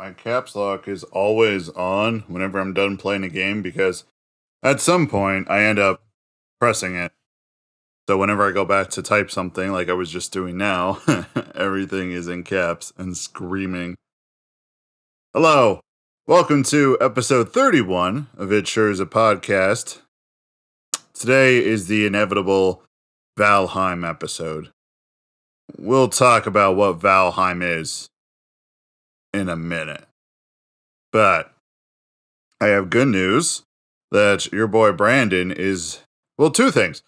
My caps lock is always on whenever I'm done playing a game because at some point I end up pressing it. So whenever I go back to type something like I was just doing now, everything is in caps and screaming. Hello, welcome to episode 31 of It Sure Is a Podcast. Today is the inevitable Valheim episode. We'll talk about what Valheim is in a minute. But I have good news that your boy Brandon is, well, two things.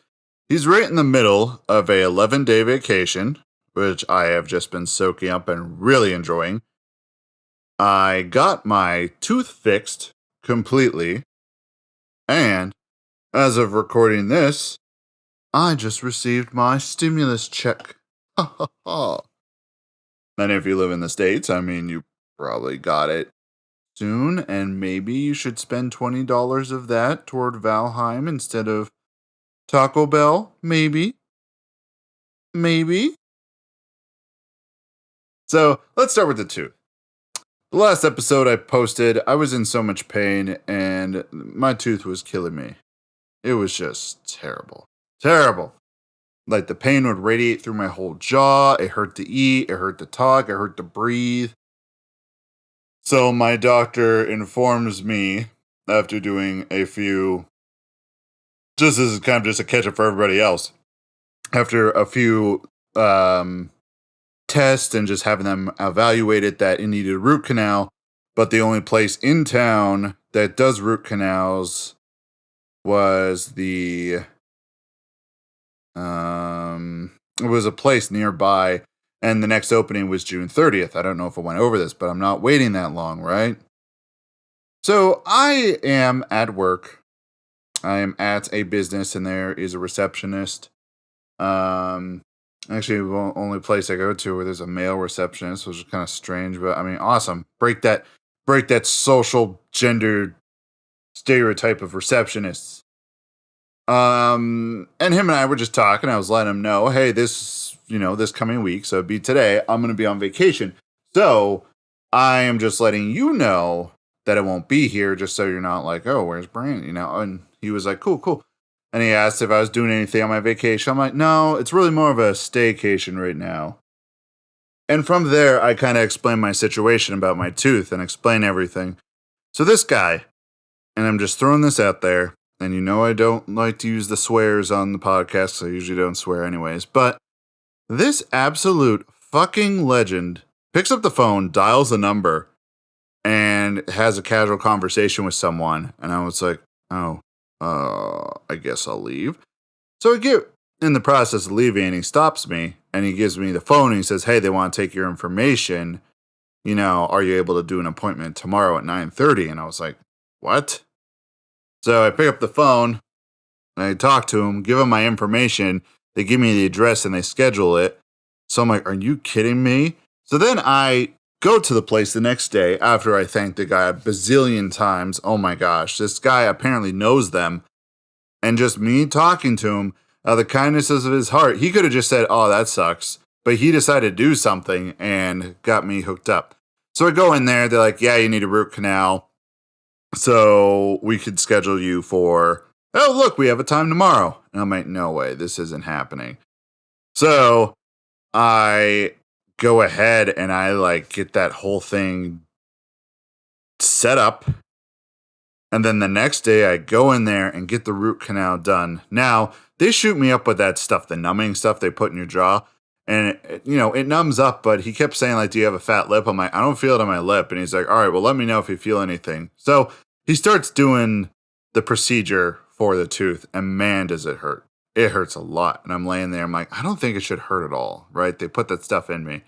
He's right in the middle of a 11-day vacation, which I have just been soaking up and really enjoying. I got my tooth fixed completely, and as of recording this, I just received my stimulus check. Ha ha ha. And if you live in the States, I mean, you probably got it soon, and maybe you should spend $20 of that toward Valheim instead of Taco Bell. Maybe. So let's start with the tooth. The last episode I posted, I was in so much pain, and my tooth was killing me. It was just terrible. Terrible. Like, the pain would radiate through my whole jaw. It hurt to eat. It hurt to talk. It hurt to breathe. So my doctor informs me, after doing a few, just as kind of just a catch-up for everybody else, after a few tests and just having them evaluated, that it needed a root canal, but the only place in town that does root canals was it was a place nearby, and the next opening was June 30th. I don't know if I went over this, but I'm not waiting that long, right? So I am at work. I am at a business, and there is a receptionist. Actually, the only place I go to where there's a male receptionist, which is kind of strange, but I mean, awesome. Break that social gender stereotype of receptionists. And him and I were just talking. I was letting him know, hey, this coming week, so it'd be today, I'm going to be on vacation. So I am just letting you know that I won't be here, just so you're not like, oh, where's Brandon? And he was like, cool. And he asked if I was doing anything on my vacation. I'm like, no, it's really more of a staycation right now. And from there, I kind of explained my situation about my tooth and explain everything. So this guy, and I'm just throwing this out there, and I don't like to use the swears on the podcast, so I usually don't swear anyways, but this absolute fucking legend picks up the phone, dials a number, and has a casual conversation with someone. And I was like, I guess I'll leave. So I get in the process of leaving, and he stops me, and he gives me the phone, and he says, hey, they want to take your information. Are you able to do an appointment tomorrow at 9:30? And I was like, what? So I pick up the phone, and I talk to him, give him my information. They give me the address, and they schedule it. So I'm like, are you kidding me? So then I go to the place the next day after I thank the guy a bazillion times. Oh my gosh, this guy apparently knows them. And just me talking to him, the kindnesses of his heart, he could have just said, oh, that sucks. But he decided to do something and got me hooked up. So I go in there, they're like, yeah, you need a root canal. So we could schedule you for, oh, look, we have a time tomorrow. And I'm like, no way, this isn't happening. So I go ahead and I get that whole thing set up. And then the next day I go in there and get the root canal done. Now, they shoot me up with that stuff, the numbing stuff they put in your jaw. And, it numbs up, but he kept saying, do you have a fat lip? I'm like, I don't feel it on my lip. And he's like, all right, well, let me know if you feel anything. So he starts doing the procedure for the tooth, and man, does it hurt. It hurts a lot. And I'm laying there, I'm like, I don't think it should hurt at all, right? They put that stuff in me.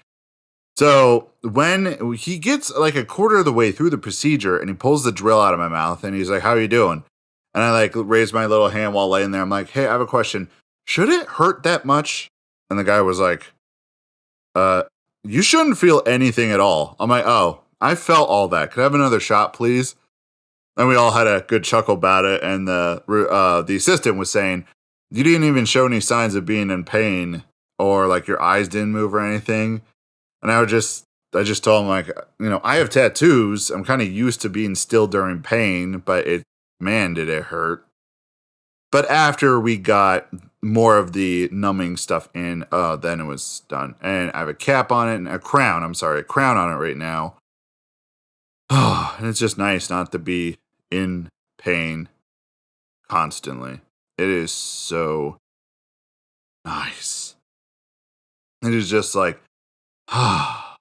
So when he gets a quarter of the way through the procedure, and he pulls the drill out of my mouth, and he's like, how are you doing? And I raise my little hand while laying there. I'm like, hey, I have a question. Should it hurt that much? And the guy was like, you shouldn't feel anything at all. I'm like, oh, I felt all that. Could I have another shot, please? And we all had a good chuckle about it. And the assistant was saying, you didn't even show any signs of being in pain, or your eyes didn't move or anything. And I was just I just told him, like, I have tattoos. I'm kind of used to being still during pain, but man, did it hurt. But after we got more of the numbing stuff in, then it was done. And I have a cap on it and a crown on it right now. And it's just nice not to be in pain constantly. It is so nice. It is just like, I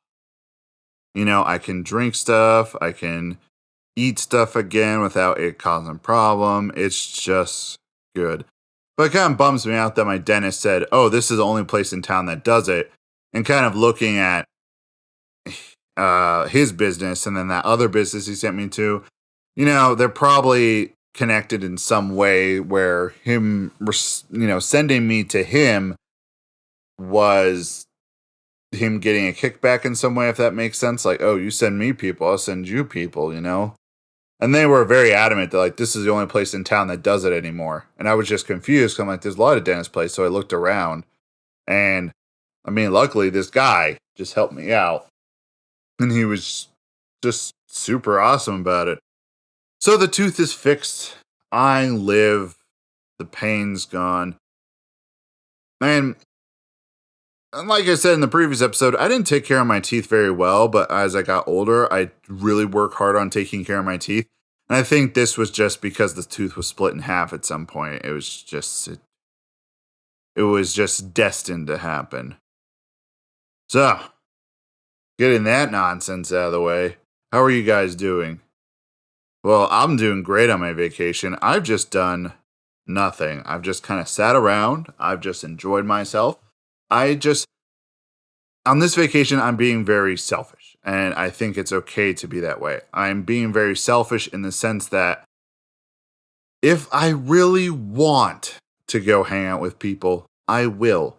can drink stuff. I can eat stuff again without it causing a problem. It's just good. But it kind of bums me out that my dentist said, oh, this is the only place in town that does it. And kind of looking at his business and then that other business he sent me to, they're probably connected in some way where him, sending me to him was him getting a kickback in some way, if that makes sense. Like, oh, you send me people, I'll send you people, And they were very adamant that, like, this is the only place in town that does it anymore. And I was just confused because I'm like, there's a lot of dentist places. So I looked around and, luckily this guy just helped me out. And he was just super awesome about it. So the tooth is fixed. I live. The pain's gone. And like I said in the previous episode, I didn't take care of my teeth very well, but as I got older, I really work hard on taking care of my teeth. And I think this was just because the tooth was split in half at some point. It was just destined to happen. So, getting that nonsense out of the way, how are you guys doing? Well, I'm doing great on my vacation. I've just done nothing. I've just kind of sat around. I've just enjoyed myself. On this vacation, I'm being very selfish, and I think it's okay to be that way. I'm being very selfish in the sense that if I really want to go hang out with people, I will.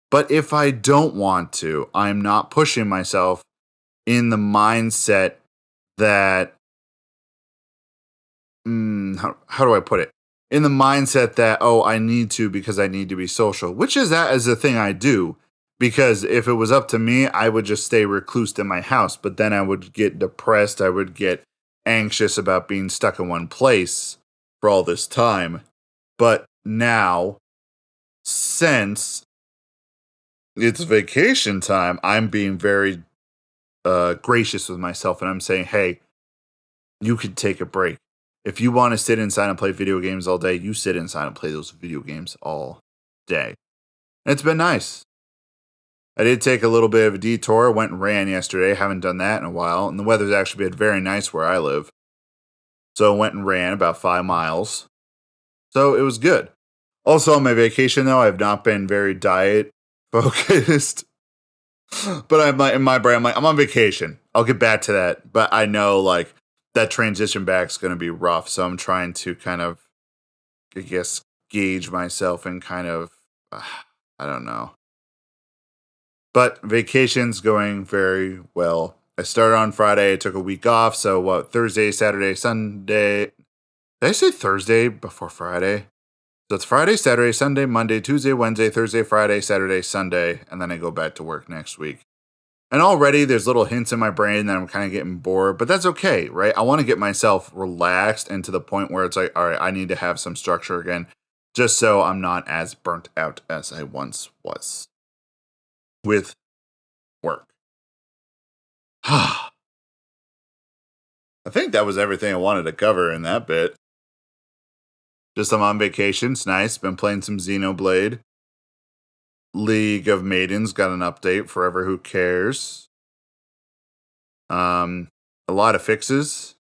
But if I don't want to, I'm not pushing myself in the mindset that, how do I put it? In the mindset that, oh, I need to because I need to be social, which is a thing I do. Because if it was up to me, I would just stay reclused in my house. But then I would get depressed. I would get anxious about being stuck in one place for all this time. But now, since it's vacation time, I'm being very gracious with myself. And I'm saying, hey, you could take a break. If you want to sit inside and play video games all day, you sit inside and play those video games all day. And it's been nice. I did take a little bit of a detour. Went and ran yesterday. Haven't done that in a while. And the weather's actually been very nice where I live. So I went and ran about 5 miles. So it was good. Also on my vacation, though, I've not been very diet focused. But I'm like, in my brain, I'm like, I'm on vacation. I'll get back to that. But I know, like, that transition back is going to be rough. So I'm trying to kind of, I guess, gauge myself and kind of, I don't know. But vacation's going very well. I started on Friday. I took a week off. So Thursday, Saturday, Sunday. Did I say Thursday before Friday? So it's Friday, Saturday, Sunday, Monday, Tuesday, Wednesday, Thursday, Friday, Saturday, Sunday. And then I go back to work next week. And already there's little hints in my brain that I'm kind of getting bored. But that's okay, right? I want to get myself relaxed and to the point where it's like, all right, I need to have some structure again. Just so I'm not as burnt out as I once was. With work. I think that was everything I wanted to cover in that bit. Just I'm on vacation. It's nice. Been playing some Xenoblade. League of Maidens got an update. Forever Who Cares. A lot of fixes.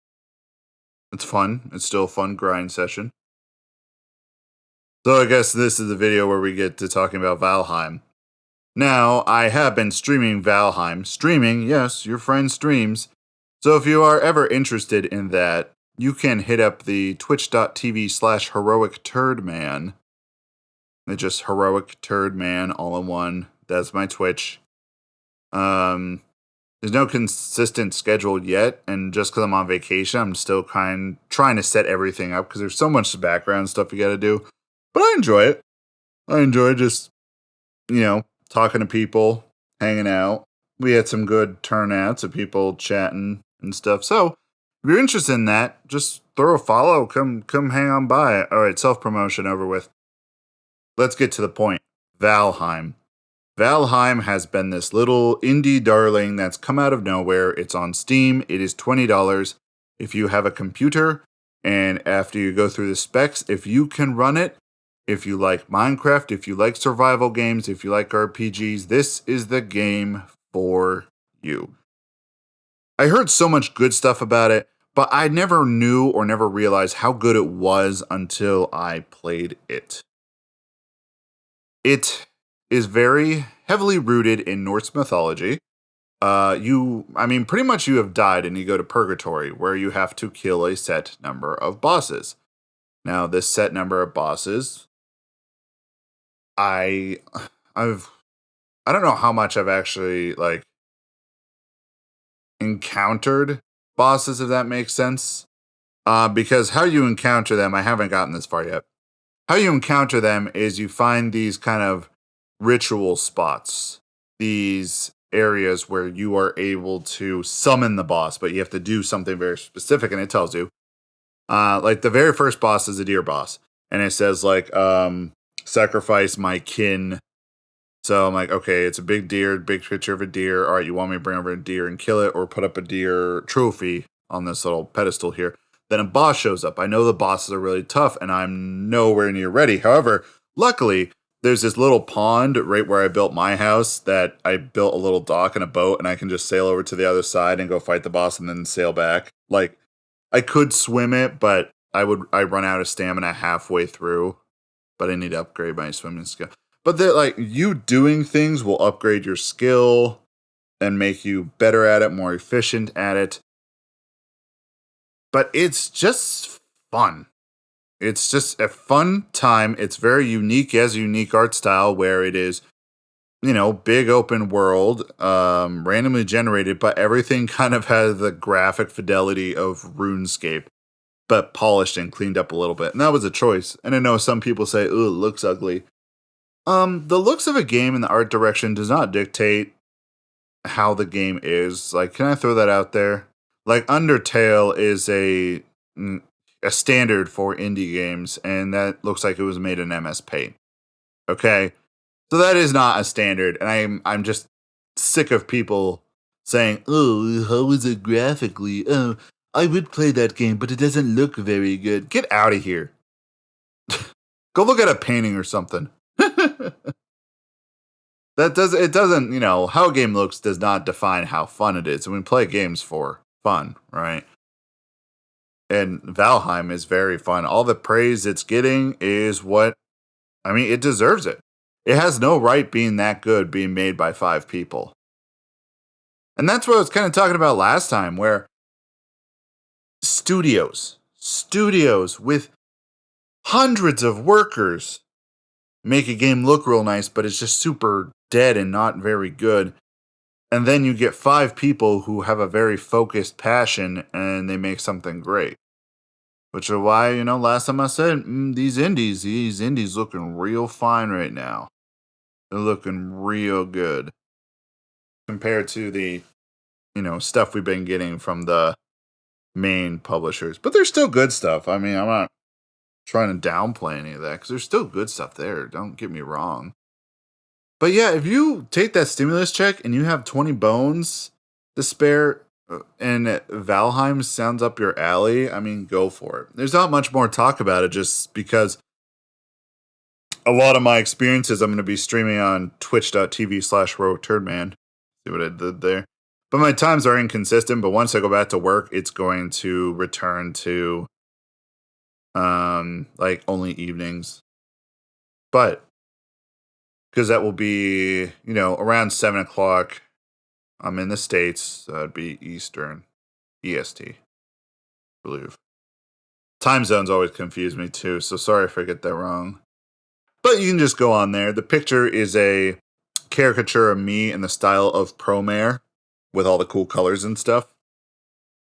It's fun. It's still a fun grind session. So I guess this is the video where we get to talking about Valheim. Now, I have been streaming Valheim. Streaming, yes, your friend streams. So if you are ever interested in that, you can hit up the twitch.tv/heroic-turdman. It's just Heroic Turd Man all in one. That's my Twitch. There's no consistent schedule yet, and just because I'm on vacation, I'm still trying to set everything up because there's so much background stuff you got to do. But I enjoy it. I enjoy just, talking to people, hanging out, We had some good turnouts of people chatting and stuff. So if you're interested in that, just throw a follow. Come hang on by. All right, self-promotion over with. Let's get to the point. Valheim. Valheim has been this little indie darling that's come out of nowhere. It's on Steam. It is $20. If you have a computer and after you go through the specs, if you can run it, if you like Minecraft, if you like survival games, if you like RPGs, this is the game for you. I heard so much good stuff about it, but I never knew or never realized how good it was until I played it. It is very heavily rooted in Norse mythology. Pretty much you have died and you go to purgatory where you have to kill a set number of bosses. Now, this set number of bosses, I don't know how much I've actually encountered bosses, if that makes sense. Because how you encounter them, I haven't gotten this far yet. How you encounter them is you find these kind of ritual spots, these areas where you are able to summon the boss, but you have to do something very specific, and it tells you. Like the very first boss is a deer boss, and it says sacrifice my kin. So I'm like, okay, it's a big deer, big picture of a deer. All right, you want me to bring over a deer and kill it, or put up a deer trophy on this little pedestal here? Then a boss shows up. I know the bosses are really tough, and I'm nowhere near ready. However, luckily, there's this little pond right where I built my house that I built a little dock and a boat, and I can just sail over to the other side and go fight the boss and then sail back. Like, I could swim it, but I run out of stamina halfway through. But I need to upgrade my swimming skill. But you doing things will upgrade your skill and make you better at it, more efficient at it. But it's just fun. It's just a fun time. It's very unique as a unique art style where it is, big open world, randomly generated, but everything kind of has the graphic fidelity of RuneScape, but polished and cleaned up a little bit. And that was a choice. And I know some people say, "Ooh, it looks ugly." The looks of a game and the art direction does not dictate how the game is. Like, can I throw that out there? Like, Undertale is a standard for indie games, and that looks like it was made in MS Paint. Okay, so that is not a standard, and I'm just sick of people saying, "Oh, how is it graphically? Oh, I would play that game, but it doesn't look very good." Get out of here. Go look at a painting or something. It doesn't, how a game looks does not define how fun it is. And we play games for fun, right? And Valheim is very fun. All the praise it's getting is it deserves it. It has no right being that good being made by 5 people. And that's what I was kind of talking about last time, where studios with hundreds of workers make a game look real nice, but it's just super dead and not very good. And then you get 5 people who have a very focused passion and they make something great. Which is why, last time I said, these indies looking real fine right now. They're looking real good. Compared to the, stuff we've been getting from the main publishers. But there's still good stuff. I mean, I'm not trying to downplay any of that because there's still good stuff there. Don't get me wrong. But yeah, if you take that stimulus check and you have 20 bones to spare and Valheim sounds up your alley, go for it. There's not much more talk about it just because a lot of my experiences I'm going to be streaming on twitch.tv/RoTurdman. See what I did there? But my times are inconsistent, but once I go back to work, it's going to return to only evenings. But because that will be, around 7 o'clock. I'm in the States, so that'd be Eastern, EST, I believe. Time zones always confuse me too, so sorry if I get that wrong. But you can just go on there. The picture is a caricature of me in the style of Promare with all the cool colors and stuff.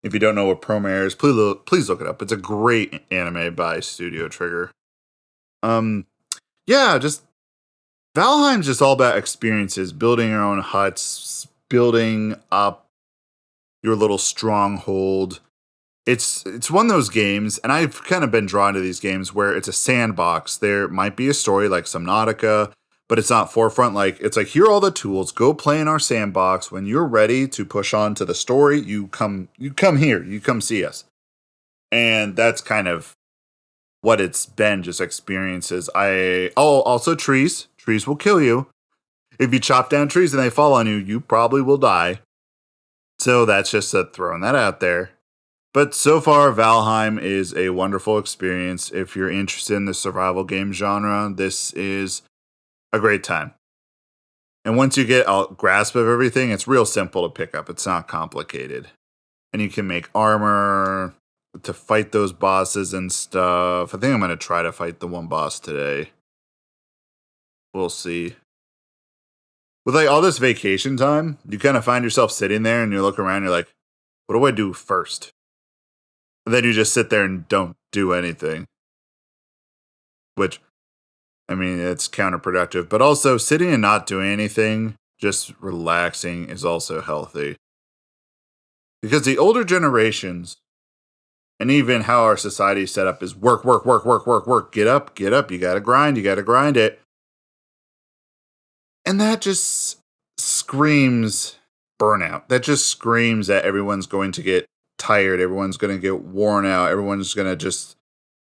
If you don't know what Promare is, please look it up. It's a great anime by Studio Trigger. Valheim's just all about experiences, building your own huts, building up your little stronghold. It's one of those games, and I've kind of been drawn to these games where it's a sandbox. There might be a story like Subnautica, but it's not forefront. Like it's like, here are all the tools. Go play in our sandbox. When you're ready to push on to the story, you come here. You come see us. And that's kind of what it's been, just experiences. Also trees. Trees will kill you. If you chop down trees and they fall on you, you probably will die. So that's just throwing that out there. But so far, Valheim is a wonderful experience. If you're interested in the survival game genre, this is a great time. And once you get a grasp of everything, it's real simple to pick up. It's not complicated. And you can make armor to fight those bosses and stuff. I think I'm going to try to fight the one boss today. We'll see. With like all this vacation time, you kind of find yourself sitting there and you look around and you're like, what do I do first? And then you just sit there and don't do anything. Which, I mean, it's counterproductive. But also, sitting and not doing anything, just relaxing, is also healthy. Because the older generations, and even how our society is set up, is work, work, work, work, work, work. Get up. You gotta grind it. And that just screams burnout. That just screams that everyone's going to get tired, everyone's going to get worn out, everyone's going to just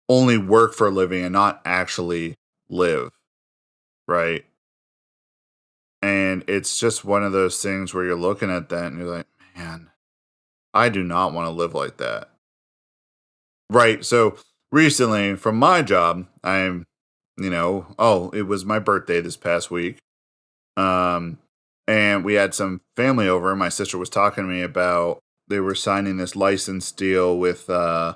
only work for a living and not actually live, right? And it's just one of those things where you're looking at that and you're like, man, I do not want to live like that. Right. So recently from my job, it was my birthday this past week. And we had some family over. My sister was talking to me about they were signing this license deal with to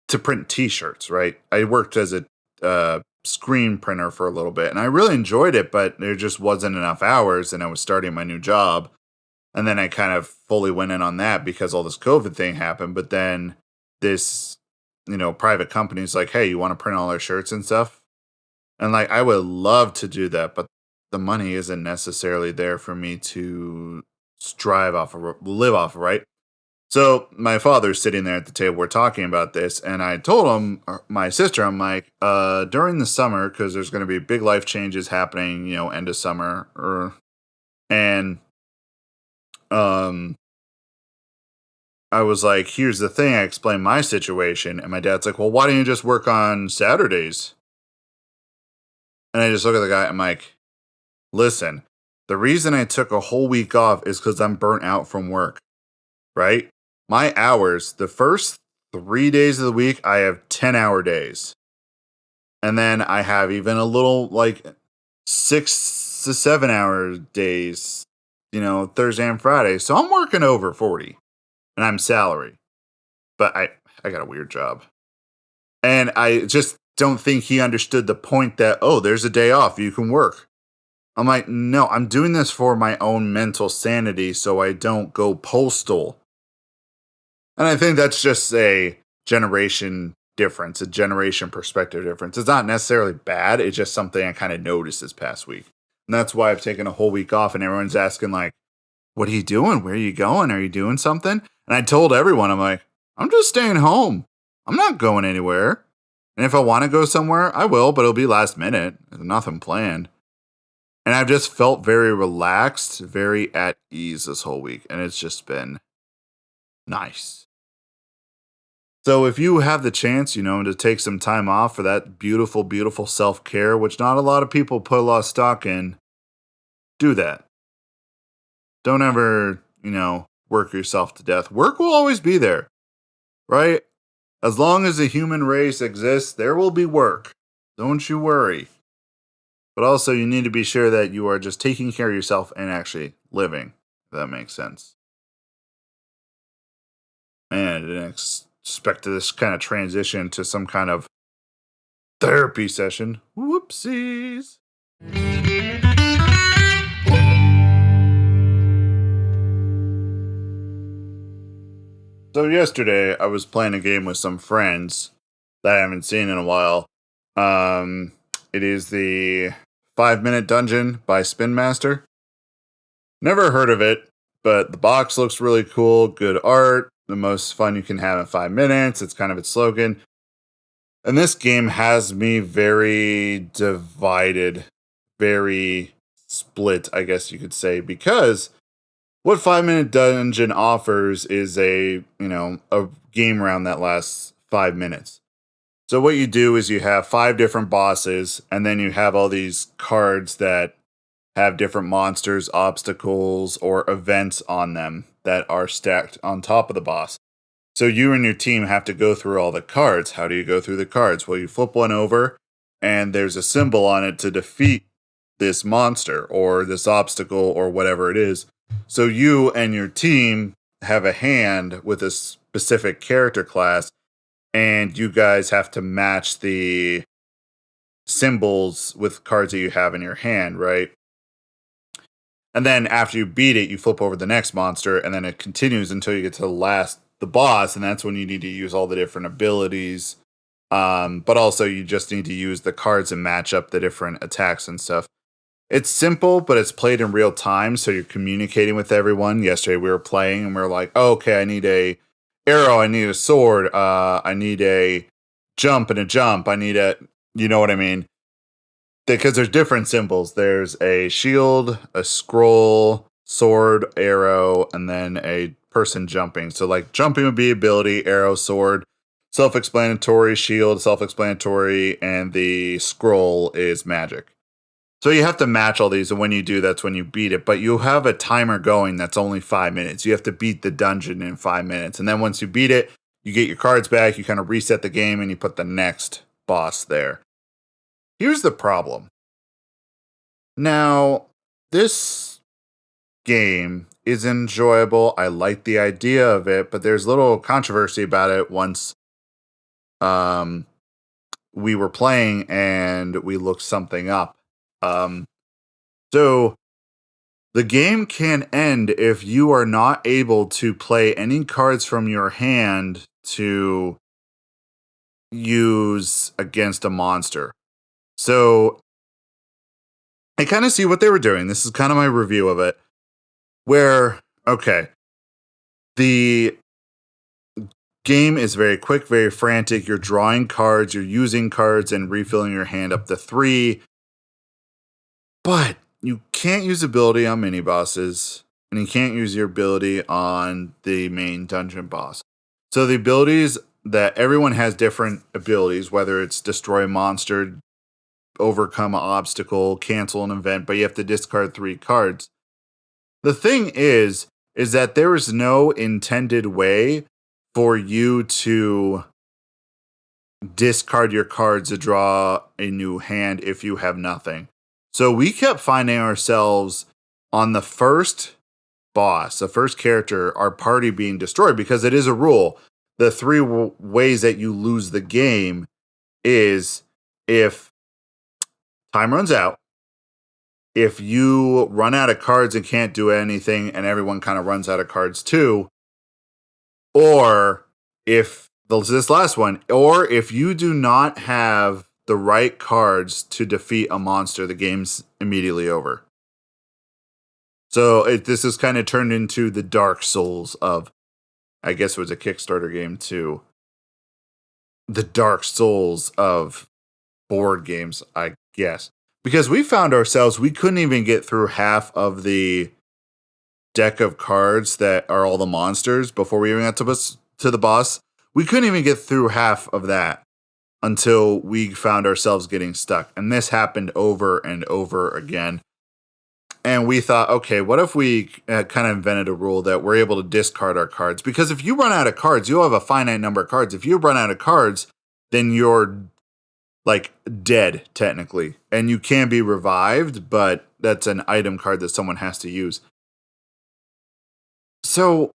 print T-shirts. Right, I worked as a screen printer for a little bit, and I really enjoyed it, but there just wasn't enough hours, and I was starting my new job, and then I kind of fully went in on that because all this COVID thing happened. But then this, private company's like, hey, you want to print all our shirts and stuff? And like, I would love to do that, but the money isn't necessarily there for me to live off of, right? So my father's sitting there at the table. We're talking about this, and I told him, my sister, I'm like, during the summer, because there's going to be big life changes happening, end of summer, and I was like, here's the thing. I explained my situation, and my dad's like, well, why don't you just work on Saturdays? And I just look at the guy. I'm like, listen, the reason I took a whole week off is because I'm burnt out from work, right? My hours, the first 3 days of the week, I have 10-hour days. And then I have even a little, like, 6 to 7-hour days, Thursday and Friday. So I'm working over 40. And I'm salary. But I got a weird job. And I just don't think he understood the point that, there's a day off, you can work. I'm like, no, I'm doing this for my own mental sanity so I don't go postal. And I think that's just a generation difference, a generation perspective difference. It's not necessarily bad. It's just something I kind of noticed this past week. And that's why I've taken a whole week off, and everyone's asking, like, what are you doing? Where are you going? Are you doing something? And I told everyone, I'm like, I'm just staying home. I'm not going anywhere. And if I want to go somewhere, I will, but it'll be last minute. There's nothing planned. And I've just felt very relaxed, very at ease this whole week. And it's just been nice. So if you have the chance, to take some time off for that beautiful, beautiful self-care, which not a lot of people put a lot of stock in, do that. Don't ever, work yourself to death. Work will always be there, right? As long as the human race exists, there will be work. Don't you worry. But also, you need to be sure that you are just taking care of yourself and actually living, if that makes sense. Man, I didn't expect this kind of transition to some kind of therapy session. Whoopsies. So yesterday, I was playing a game with some friends that I haven't seen in a while. It is the 5-Minute Dungeon by Spin Master. Never heard of it, but the box looks really cool. Good art. The most fun you can have in 5 minutes. It's kind of its slogan. And this game has me very divided, very split, I guess you could say, because what 5 Minute Dungeon offers is a game round that lasts 5 minutes. So what you do is you have 5 different bosses, and then you have all these cards that have different monsters, obstacles, or events on them that are stacked on top of the boss. So you and your team have to go through all the cards. How do you go through the cards? Well, you flip one over, and there's a symbol on it to defeat this monster or this obstacle or whatever it is. So you and your team have a hand with a specific character class, and you guys have to match the symbols with cards that you have in your hand, right? And then after you beat it, you flip over the next monster, and then it continues until you get to the boss, and that's when you need to use all the different abilities. But also you just need to use the cards and match up the different attacks and stuff. It's simple, but it's played in real time, so you're communicating with everyone. Yesterday we were playing, and we were like, oh, okay, I need a arrow, I need a sword, I need a jump and a jump, I need a, you know what I mean? Because there's different symbols. There's a shield, a scroll, sword, arrow, and then a person jumping. So like jumping would be ability, arrow, sword, self-explanatory, shield, self-explanatory, and the scroll is magic. So you have to match all these, and when you do, that's when you beat it. But you have a timer going that's only 5 minutes. You have to beat the dungeon in 5 minutes. And then once you beat it, you get your cards back, you kind of reset the game, and you put the next boss there. Here's the problem. Now, this game is enjoyable. I like the idea of it, but there's little controversy about it once we were playing and we looked something up. So the game can end if you are not able to play any cards from your hand to use against a monster. So I kind of see what they were doing. This is kind of my review of it. Where, okay, the game is very quick, very frantic. You're drawing cards, you're using cards, and refilling your hand up to 3. But you can't use ability on mini bosses, and you can't use your ability on the main dungeon boss. So the abilities that everyone has different abilities, whether it's destroy a monster, overcome an obstacle, cancel an event, but you have to discard 3 cards. The thing is that there is no intended way for you to discard your cards to draw a new hand if you have nothing. So we kept finding ourselves on the first boss, the first character, our party being destroyed, because it is a rule. The 3 ways that you lose the game is if time runs out, if you run out of cards and can't do anything and everyone kind of runs out of cards too, or if this last one, or if you do not have the right cards to defeat a monster, the game's immediately over. So this is kind of turned into the Dark Souls of, I guess it was a Kickstarter game too, the Dark Souls of board games, I guess. Because we found ourselves, we couldn't even get through half of the deck of cards that are all the monsters before we even got to the boss. We couldn't even get through half of that until we found ourselves getting stuck. And this happened over and over again. And we thought, okay, what if we kind of invented a rule that we're able to discard our cards? Because if you run out of cards, you'll have a finite number of cards. If you run out of cards, then you're like dead, technically. And you can be revived, but that's an item card that someone has to use. So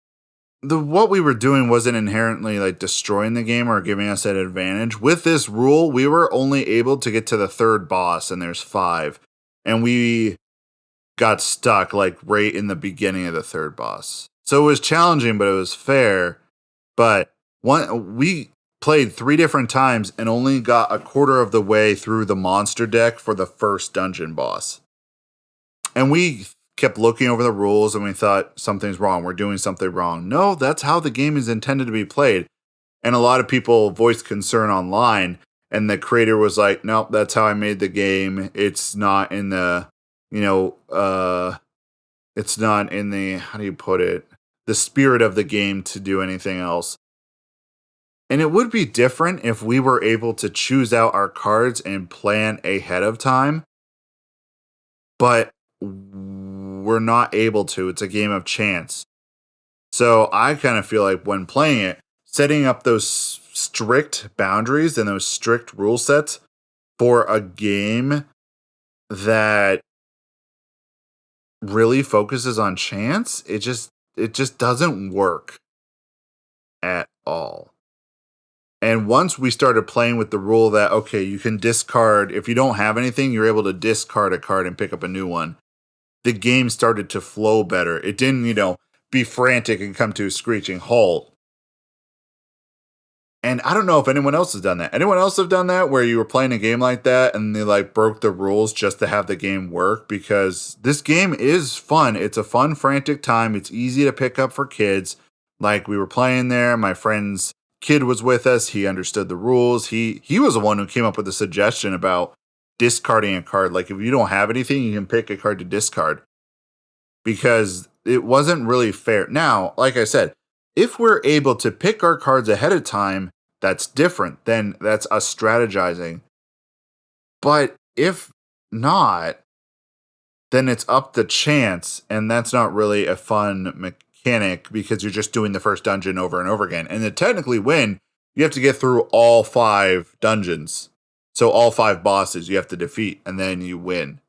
what we were doing wasn't inherently like destroying the game or giving us an advantage. With this rule, we were only able to get to the 3rd boss, and there's 5. And we got stuck like right in the beginning of the 3rd boss. So it was challenging, but it was fair. But we played 3 different times and only got a quarter of the way through the monster deck for the first dungeon boss. And we kept looking over the rules and we thought something's wrong. We're doing something wrong. No, that's how the game is intended to be played. And a lot of people voiced concern online, and the creator was like, "Nope, that's how I made the game. It's not in the, you know, it's not in the, how do you put it, the spirit of the game to do anything else." And it would be different if we were able to choose out our cards and plan ahead of time, but we're not able to. It's a game of chance. So I kind of feel like when playing it, setting up those strict boundaries and those strict rule sets for a game that really focuses on chance, it just doesn't work at all. And once we started playing with the rule that, okay, you can discard, if you don't have anything, you're able to discard a card and pick up a new one, the game started to flow better. It didn't, be frantic and come to a screeching halt. And I don't know if anyone else has done that. Anyone else have done that where you were playing a game like that and they like broke the rules just to have the game work? Because this game is fun. It's a fun, frantic time. It's easy to pick up for kids. Like we were playing there. My friend's kid was with us. He understood the rules. He was the one who came up with the suggestion about discarding a card. Like if you don't have anything, you can pick a card to discard. Because it wasn't really fair. Now, like I said, if we're able to pick our cards ahead of time, that's different. Then that's us strategizing. But if not, then it's up to chance, and that's not really a fun mechanic because you're just doing the first dungeon over and over again. And to technically win, you have to get through all 5 dungeons. So all 5 bosses you have to defeat, and then you win.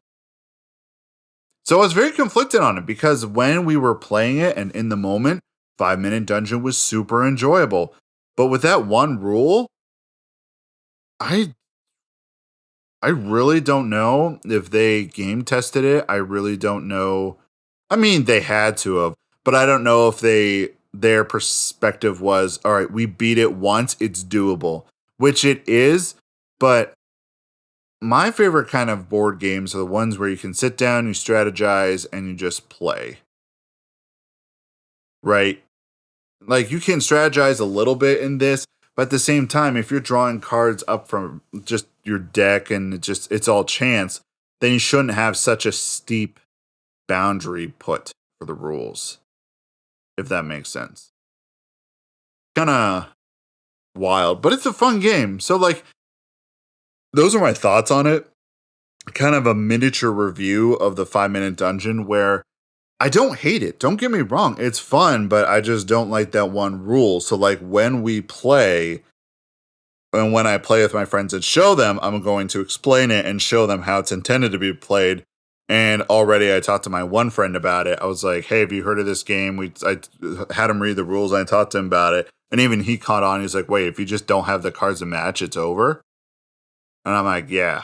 So I was very conflicted on it because when we were playing it and in the moment, 5-minute dungeon was super enjoyable. But with that one rule, I really don't know if they game tested it. I really don't know. I mean, they had to have, but I don't know if their perspective was, all right, we beat it once, it's doable, which it is, but my favorite kind of board games are the ones where you can sit down, you strategize, and you just play. Right? Like you can strategize a little bit in this, but at the same time, if you're drawing cards up from just your deck and it's all chance, then you shouldn't have such a steep boundary put for the rules. If that makes sense. Kind of wild, but it's a fun game. So like those are my thoughts on it. Kind of a miniature review of the 5-minute dungeon where I don't hate it. Don't get me wrong. It's fun, but I just don't like that one rule. So like when we play and when I play with my friends and show them, I'm going to explain it and show them how it's intended to be played. And already I talked to my one friend about it. I was like, hey, have you heard of this game? I had him read the rules. And I talked to him about it. And even he caught on. He's like, wait, if you just don't have the cards to match, it's over. And I'm like, yeah.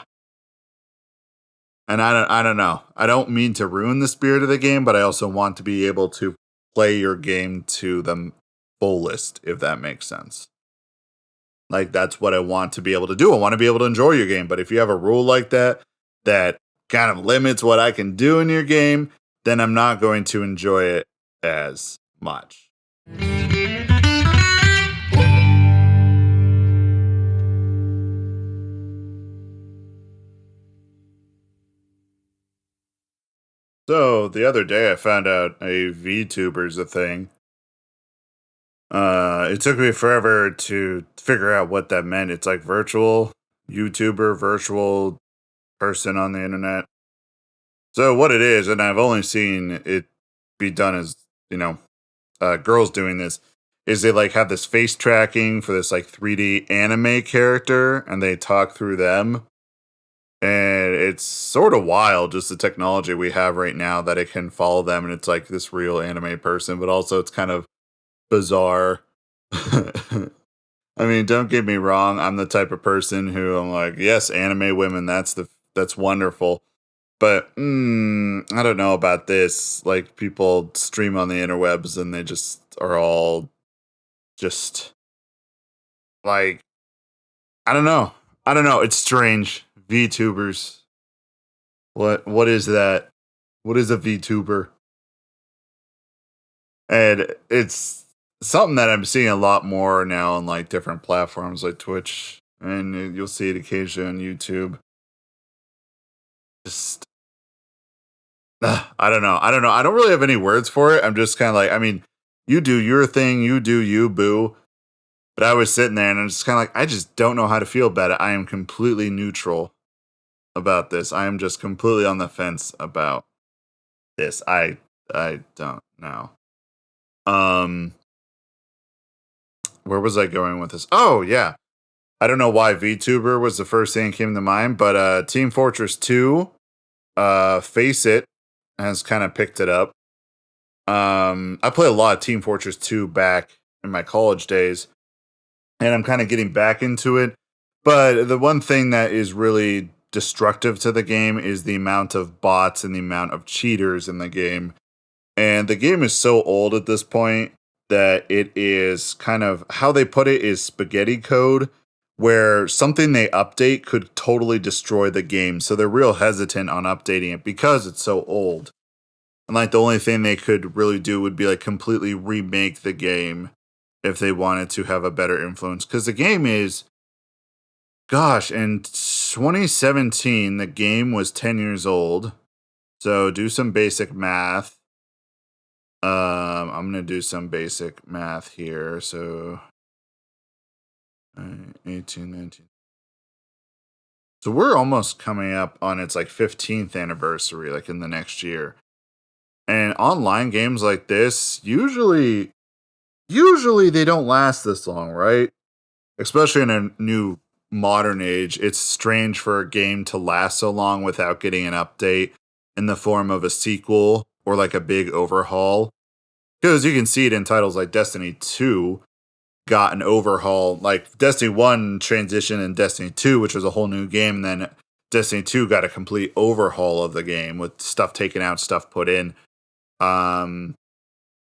And I don't know. I don't mean to ruin the spirit of the game, but I also want to be able to play your game to the fullest, if that makes sense. Like that's what I want to be able to do. I want to be able to enjoy your game. But if you have a rule like that kind of limits what I can do in your game, then I'm not going to enjoy it as much. So the other day I found out a VTuber is a thing. It took me forever to figure out what that meant. It's like virtual YouTuber, virtual person on the internet. So what it is, and I've only seen it be done as, girls doing this, is they like have this face tracking for this like 3D anime character and they talk through them. And it's sort of wild, just the technology we have right now that it can follow them and it's like this real anime person, but also it's kind of bizarre. I mean, don't get me wrong, I'm the type of person who I'm like, yes, anime women, that's wonderful. But I don't know about this. Like people stream on the interwebs and they just are all just like I don't know. I don't know. It's strange. VTubers. What is that? What is a VTuber? And it's something that I'm seeing a lot more now on like different platforms like Twitch, and you'll see it occasionally on YouTube. Just I don't know. I don't know. I don't really have any words for it. I'm just kind of like, I mean, you do your thing, you do you, boo. But I was sitting there and I'm just kind of like, I just don't know how to feel about it. I am completely neutral about this. I am just completely on the fence about this. I don't know. Um, where was I going with this? Oh yeah, I don't know why VTuber was the first thing that came to mind, but Team Fortress 2, FACEIT has kind of picked it up. I played a lot of Team Fortress 2 back in my college days, and I'm kind of getting back into it. But the one thing that is really destructive to the game is the amount of bots and the amount of cheaters in the game. And the game is so old at this point that it is kind of how they put it is spaghetti code, where something they update could totally destroy the game. So they're real hesitant on updating it because it's so old. And like the only thing they could really do would be like completely remake the game if they wanted to have a better influence. Because the game is, gosh, in 2017, the game was 10 years old. So do some basic math. I'm gonna do some basic math here. So 18, 19. So we're almost coming up on its like 15th anniversary, like in the next year. And online games like this, usually they don't last this long, right? Especially in a new modern age. It's strange for a game to last so long without getting an update in the form of a sequel or like a big overhaul. Because you can see it in titles like Destiny 2 got an overhaul. Like Destiny 1 transition and Destiny 2, which was a whole new game, and then Destiny 2 got a complete overhaul of the game with stuff taken out, stuff put in.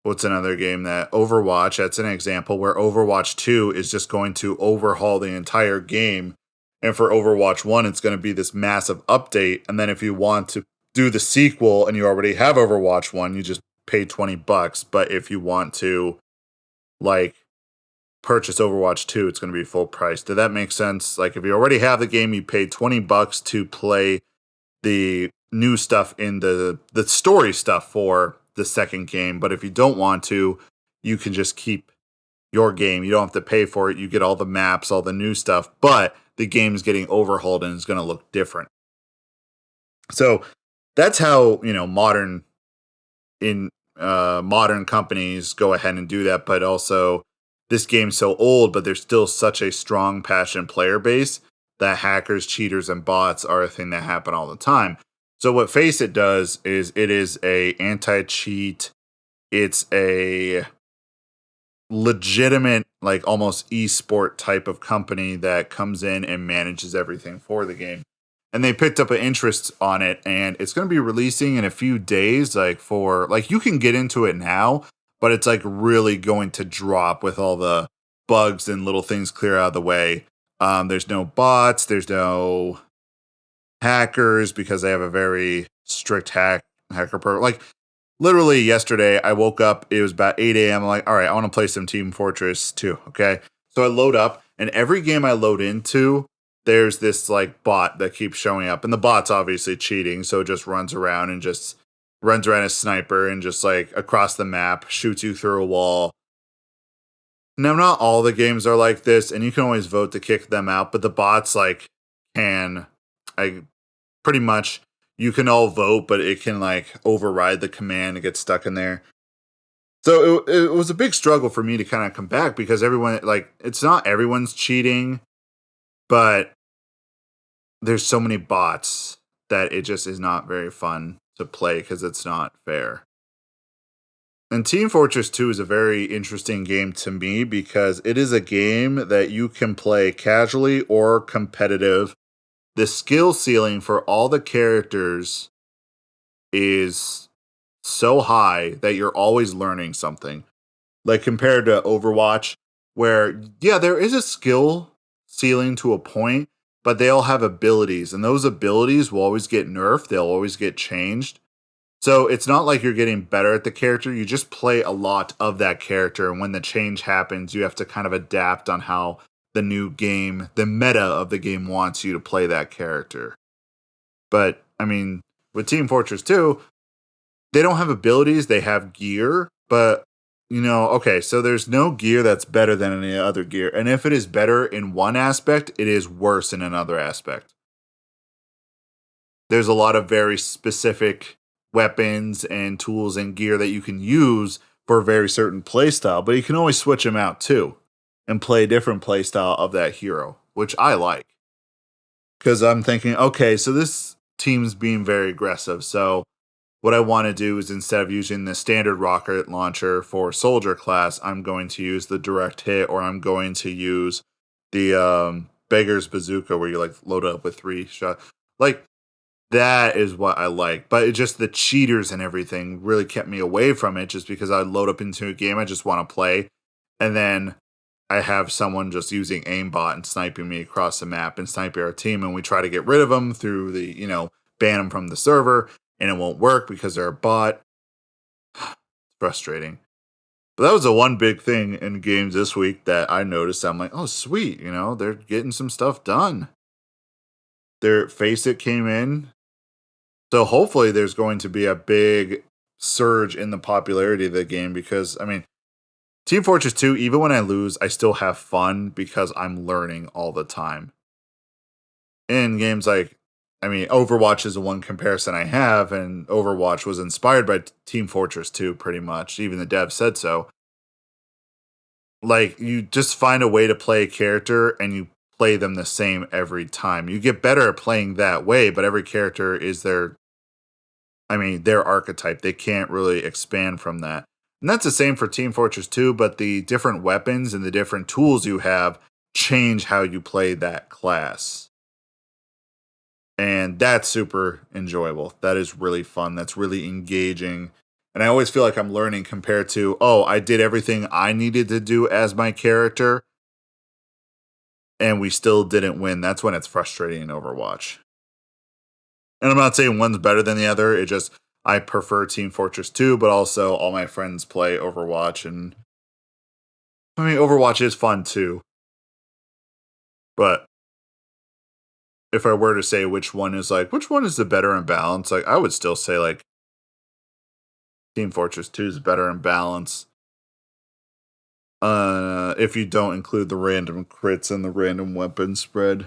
What's another game that Overwatch, that's an example where Overwatch 2 is just going to overhaul the entire game. And for Overwatch 1, it's going to be this massive update. And then if you want to do the sequel and you already have Overwatch 1, you just pay $20. But if you want to like purchase Overwatch 2, it's going to be full price. Did that make sense? Like if you already have the game, you pay $20 to play the new stuff in the story stuff for the second game. But if you don't want to, you can just keep your game. You don't have to pay for it. You get all the maps, all the new stuff, but the game's getting overhauled and it's going to look different. So that's how, modern companies go ahead and do that. But also this game's so old, but there's still such a strong, passionate player base that hackers, cheaters, and bots are a thing that happen all the time. So what FACEIT does is it is a anti-cheat. It's a legitimate, like almost esport type of company that comes in and manages everything for the game. And they picked up an interest on it, and it's going to be releasing in a few days. You can get into it now, but it's like really going to drop with all the bugs and little things clear out of the way. There's no bots, there's no hackers because they have a very strict hacker program. Like literally yesterday, I woke up, it was about 8 a.m. I'm like, all right, I want to play some Team Fortress 2. Okay. So I load up, and every game I load into, there's this like bot that keeps showing up. And the bot's obviously cheating, so it just runs around as sniper and just like across the map, shoots you through a wall. Now, not all the games are like this, and you can always vote to kick them out, but the bots pretty much you can all vote, but it can like override the command and get stuck in there. So it was a big struggle for me to kind of come back because everyone, like, it's not everyone's cheating, but there's so many bots that it just is not very fun to play because it's not fair. And Team Fortress 2 is a very interesting game to me because it is a game that you can play casually or competitive. The skill ceiling for all the characters is so high that you're always learning something. Like compared to Overwatch, where, yeah, there is a skill ceiling to a point, but they all have abilities, and those abilities will always get nerfed. They'll always get changed. So it's not like you're getting better at the character. You just play a lot of that character. And when the change happens, you have to kind of adapt on how the new game, the meta of the game wants you to play that character. But I mean, with Team Fortress 2, they don't have abilities, they have gear, but okay, so there's no gear that's better than any other gear. And if it is better in one aspect, it is worse in another aspect. There's a lot of very specific weapons and tools and gear that you can use for a very certain playstyle, but you can always switch them out too and play a different playstyle of that hero, which I like. Because I'm thinking, okay, so this team's being very aggressive. So what I want to do is instead of using the standard rocket launcher for soldier class, I'm going to use the direct hit, or I'm going to use the beggar's bazooka where you like load up with 3 shots. Like, that is what I like. But it just the cheaters and everything really kept me away from it, just because I load up into a game I just want to play, and then I have someone just using aimbot and sniping me across the map and sniping our team, and we try to get rid of them through the, ban them from the server, and it won't work because they're a bot. It's frustrating. But that was the one big thing in games this week that I noticed. I'm like, oh, sweet, they're getting some stuff done. Their FACEIT came in. So hopefully there's going to be a big surge in the popularity of the game because, Team Fortress 2, even when I lose, I still have fun because I'm learning all the time. In games like, Overwatch is the one comparison I have, and Overwatch was inspired by Team Fortress 2 pretty much. Even the dev said so. Like, you just find a way to play a character and you play them the same every time. You get better at playing that way, but every character is their archetype. They can't really expand from that. And that's the same for Team Fortress 2, but the different weapons and the different tools you have change how you play that class. And that's super enjoyable. That is really fun. That's really engaging. And I always feel like I'm learning compared to, I did everything I needed to do as my character, and we still didn't win. That's when it's frustrating in Overwatch. And I'm not saying one's better than the other. It just, I prefer Team Fortress 2, but also all my friends play Overwatch. And Overwatch is fun too. But if I were to say which one is the better in balance, I would still say Team Fortress 2 is better in balance. If you don't include the random crits and the random weapon spread.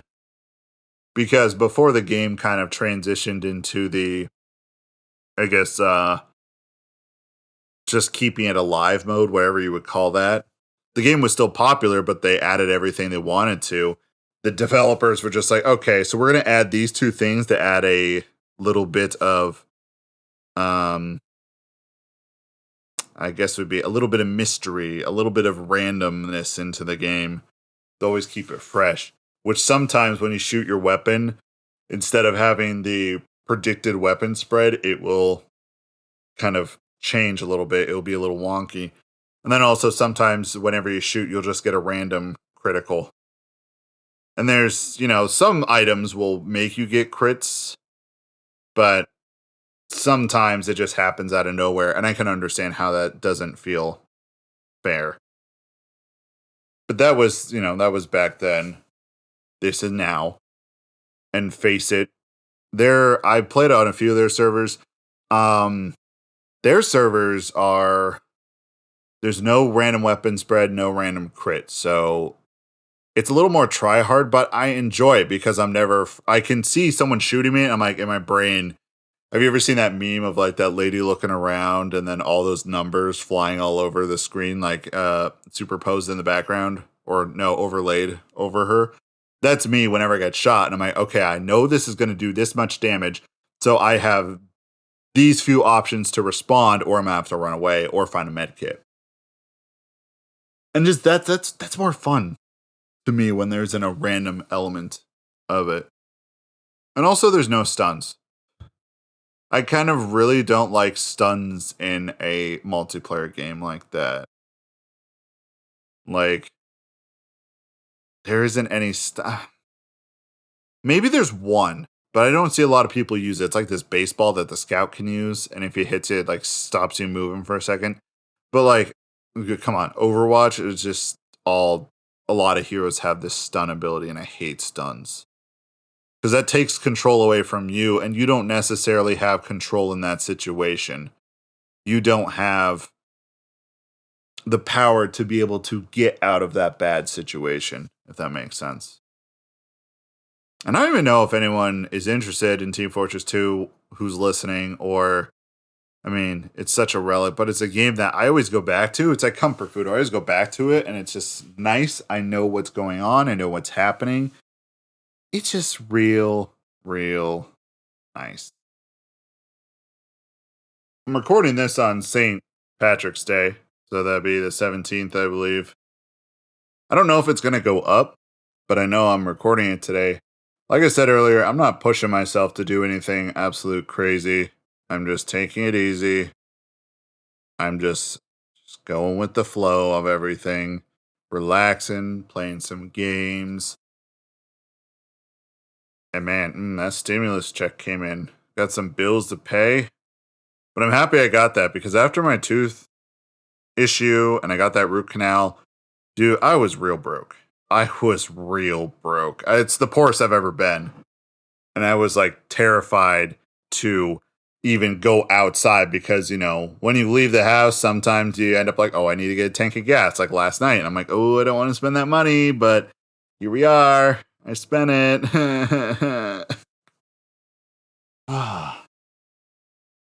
Because before the game kind of transitioned into the, just keeping it alive mode, whatever you would call that. The game was still popular, but they added everything they wanted to. The developers were just like, okay, so we're going to add these 2 things to add a little bit of, I guess it would be a little bit of mystery, a little bit of randomness into the game to always keep it fresh. Which sometimes when you shoot your weapon, instead of having the predicted weapon spread, it will kind of change a little bit. It'll be a little wonky. And then also sometimes whenever you shoot, you'll just get a random critical. And there's, some items will make you get crits, but sometimes it just happens out of nowhere. And I can understand how that doesn't feel fair. But that was, that was back then. This is now. And FACEIT, I played on a few of their servers. Their servers there's no random weapon spread, no random crit. So it's a little more try hard, but I enjoy it because I can see someone shooting me and I'm like in my brain. Have you ever seen that meme of that lady looking around and then all those numbers flying all over the screen, superposed in the background, or no, overlaid over her? That's me whenever I get shot. And I'm like, okay, I know this is going to do this much damage. So I have these few options to respond, or I'm going to have to run away or find a med kit. And just that's more fun to me when there's a random element of it. And also there's no stuns. I kind of really don't like stuns in a multiplayer game like that. There isn't any stuff. Maybe there's one, but I don't see a lot of people use it. It's like this baseball that the scout can use, and if he hits it, it like stops you moving for a second. But like, come on, Overwatch is just all a lot of heroes have this stun ability, and I hate stuns because that takes control away from you, and you don't necessarily have control in that situation. You don't have the power to be able to get out of that bad situation, if that makes sense. And I don't even know if anyone is interested in Team Fortress 2 who's listening, or, I mean, it's such a relic, but it's a game that I always go back to. It's like comfort food. I always go back to it, and it's just nice. I know what's going on, I know what's happening. It's just real nice. I'm recording this on St. Patrick's Day, so that'd be the 17th, I believe. I don't know if it's going to go up, but I know I'm recording it today. Like I said earlier, I'm not pushing myself to do anything absolute crazy. I'm just taking it easy. I'm just going with the flow of everything, relaxing, playing some games. And man, that stimulus check came in. Got some bills to pay. But I'm happy I got that because after my tooth issue and I got that root canal, dude, I was real broke. I was real broke. It's the poorest I've ever been. And I was like terrified to even go outside because, you know, when you leave the house, sometimes you end up like, oh, I need to get a tank of gas, like last night. And I'm like, oh, I don't want to spend that money, but here we are. I spent it.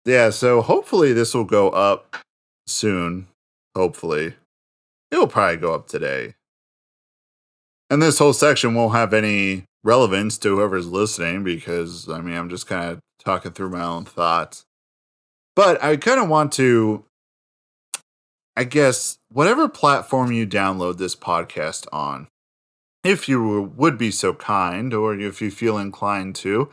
Yeah, so hopefully this will go up soon. Hopefully. It'll probably go up today. And this whole section won't have any relevance to whoever's listening because, I mean, I'm just kind of talking through my own thoughts. But I kind of want to, I guess, whatever platform you download this podcast on, if you would be so kind, or if you feel inclined to,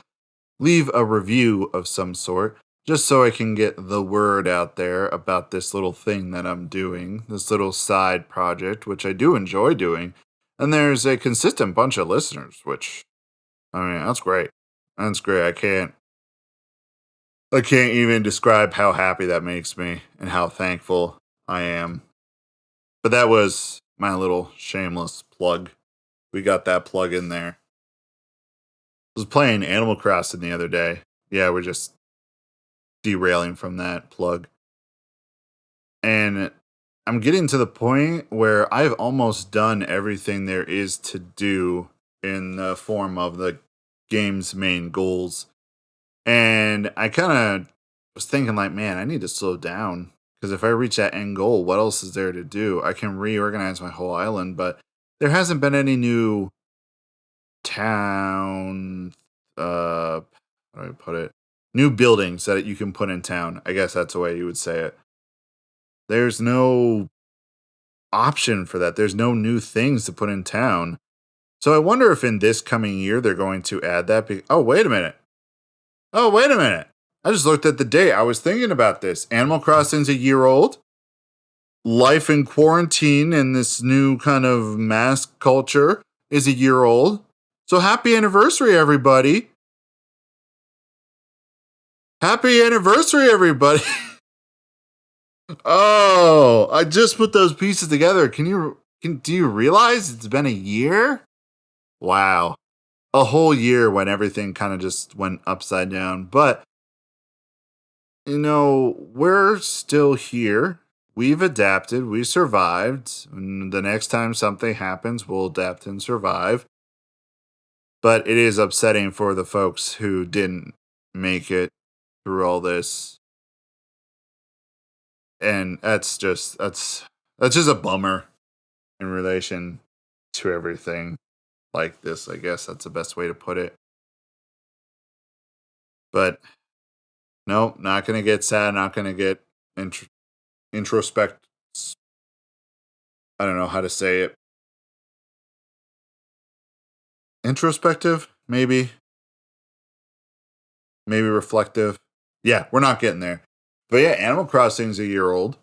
leave a review of some sort, just so I can get the word out there about this little thing that I'm doing, this little side project, which I do enjoy doing. And there's a consistent bunch of listeners, which, I mean, that's great. That's great. I can't even describe how happy that makes me and how thankful I am. But that was my little shameless plug. We got that plug in there. I was playing Animal Crossing the other day. Yeah, we're just derailing from that plug. And I'm getting to the point where I've almost done everything there is to do in the form of the game's main goals. And I kind of was thinking like, man, I need to slow down. Because if I reach that end goal, what else is there to do? I can reorganize my whole island, but there hasn't been any new town, how do I put it? New buildings that you can put in town. I guess that's the way you would say it. There's no option for that. There's no new things to put in town. So I wonder if in this coming year they're going to add that. Oh, wait a minute. I just looked at the date. I was thinking about this. Animal Crossing's a year old. Life in quarantine and this new kind of mask culture is a year old. So happy anniversary, everybody. Happy anniversary, everybody. Oh, I just put those pieces together. Do you realize it's been a year? Wow. A whole year when everything kind of just went upside down. But, you know, we're still here. We've adapted. We survived. And the next time something happens, we'll adapt and survive. But it is upsetting for the folks who didn't make it through all this. And that's just a bummer in relation to everything like this. I guess that's the best way to put it. But no, not going to get sad, not going to get introspect. I don't know how to say it. Introspective, maybe reflective. Yeah, we're not getting there. But yeah, Animal Crossing's a year old.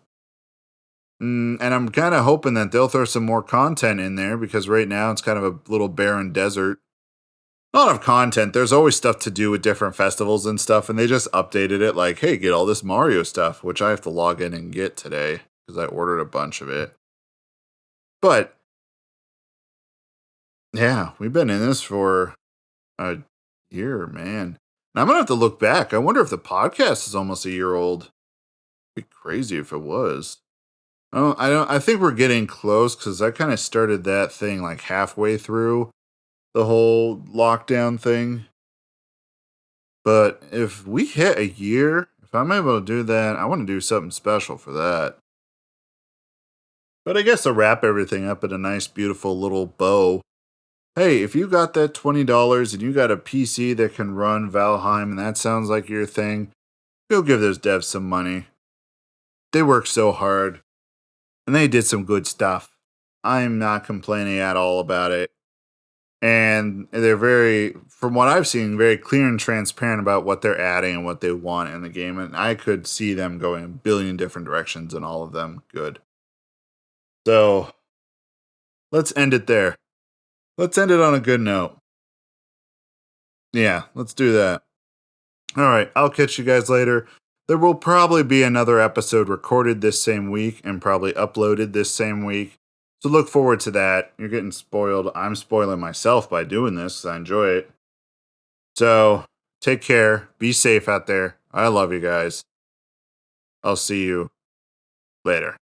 And I'm kind of hoping that they'll throw some more content in there because right now it's kind of a little barren desert. a lot of content. There's always stuff to do with different festivals and stuff, and they just updated it like, hey, get all this Mario stuff, which I have to log in and get today because I ordered a bunch of it. But yeah, we've been in this for a year, man. Now I'm gonna have to look back. I wonder if the podcast is almost a year old. It'd be crazy if it was. I think we're getting close because I kind of started that thing like halfway through the whole lockdown thing. But if we hit a year, if I'm able to do that, I want to do something special for that. But I guess to wrap everything up in a nice, beautiful little bow. Hey, if you got that $20 and you got a PC that can run Valheim and that sounds like your thing, go give those devs some money. They work so hard and they did some good stuff. I'm not complaining at all about it. And they're very, from what I've seen, very clear and transparent about what they're adding and what they want in the game. And I could see them going a billion different directions and all of them good. So let's end it there. Let's end it on a good note. Yeah, let's do that. All right, I'll catch you guys later. There will probably be another episode recorded this same week and probably uploaded this same week. So look forward to that. You're getting spoiled. I'm spoiling myself by doing this because I enjoy it. So take care. Be safe out there. I love you guys. I'll see you later.